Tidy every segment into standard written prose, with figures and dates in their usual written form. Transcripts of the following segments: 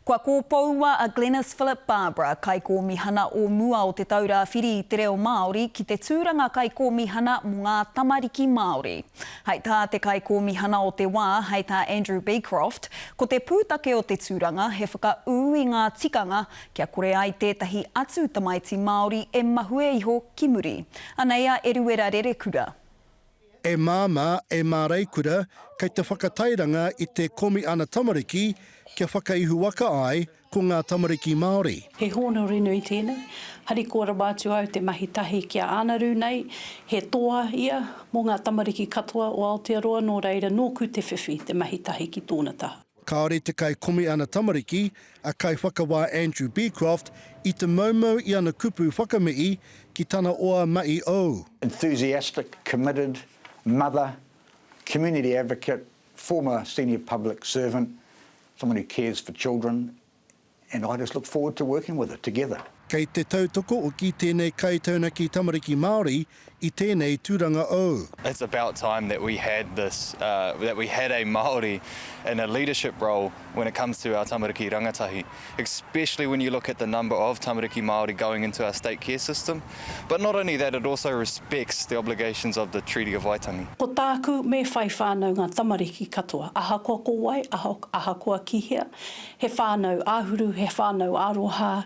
Kua ko paua a Glenys Philip Barbara kai ko mihana o mua o te taura whiri i te reo Māori ki te tūranga kai ko mihana mo ngā tamariki Māori. Hei tā te kai ko mihana o te wā, hei tā Andrew Beecroft, ko te pūtake o te tūranga he whaka ui ngā tikanga kia kore ai tētahi atu tamaiti Māori e mahue iho ki muri. Aneia e ruera rerekura. E māma e mārei kura kei te whakatairanga i te komi ana tamariki kia whakaihu waka ai ko ngā tamariki Māori. He hono rinu i tēnei, hari kora wātu au te mahitahi kia anaru nei, he toa ia mō ngā tamariki katoa o Aotearoa, nō reira nōku te whiwhi te mahitahi ki tōna taha. Kāore te kai komi ana tamariki, a kai whakawā Andrew Beecroft i te maumau i ana kupu whakamii ki tana oa mai au. Enthusiastic, committed, mother, community advocate, former senior public servant, someone who cares for children, and I just look forward to working with her together. Kei te tautoko o ki tēnei kaitaunaki tamariki Māori i tēnei tūranga au. It's about time that we had this, that we had a Māori in a leadership role when it comes to our tamariki rangatahi, especially when you look at the number of tamariki Māori going into our state care system. But not only that, it also respects the obligations of the Treaty of Waitangi. Ko tāku me whai whānau ngā tamariki katoa, aha kua kowai, aha kua kihea, he whānau āhuru, he whānau āroha,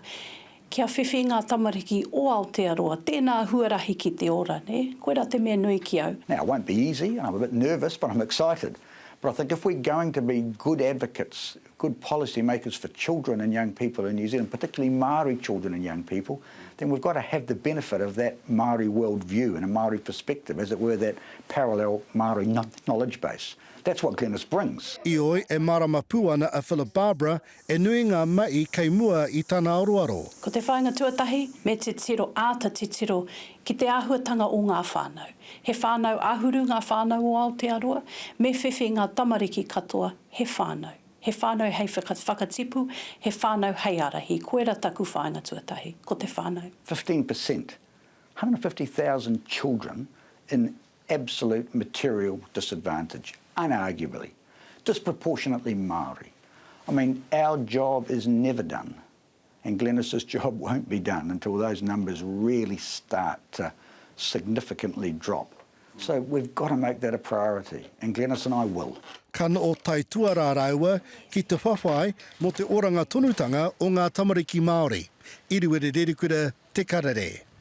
kia whiwhi ngā tamariki o Aotearoa, tēnā huarahi ki te ora, ne? Koera te mea nui ki au. Now, it won't be easy, I'm a bit nervous, but I'm excited. But I think if we're going to be good advocates, good policy makers for children and young people in New Zealand, particularly Māori children and young people, then we've got to have the benefit of that Māori worldview and a Māori perspective, as it were, that parallel Māori knowledge base. That's what Glenys brings. Ioi e marama puana a Philip Barbara e nui ngā mai kei mua i tāna aroaro. Ko te whainga tuatahi, me te tiro, āta te tiro, ki te āhuatanga o ngā whānau. He whānau ahuru ngā whānau o Aotearoa, me whiwhi ngā tamariki katoa, he whānau. He whānau hei whakatipu, he whānau hei arahi, koera taku whainga tuatahi, ko te whānau. 15%, 150,000 children in absolute material disadvantage, unarguably, disproportionately Māori. I mean, our job is never done, and Glenys's job won't be done until those numbers really start to significantly drop. So we've got to make that a priority, and Glenys and I will. Kana o tai tuara rāua ki te whawhai mo te oranga tonutanga o ngā tamariki Māori. Iriwere rerekura te karare.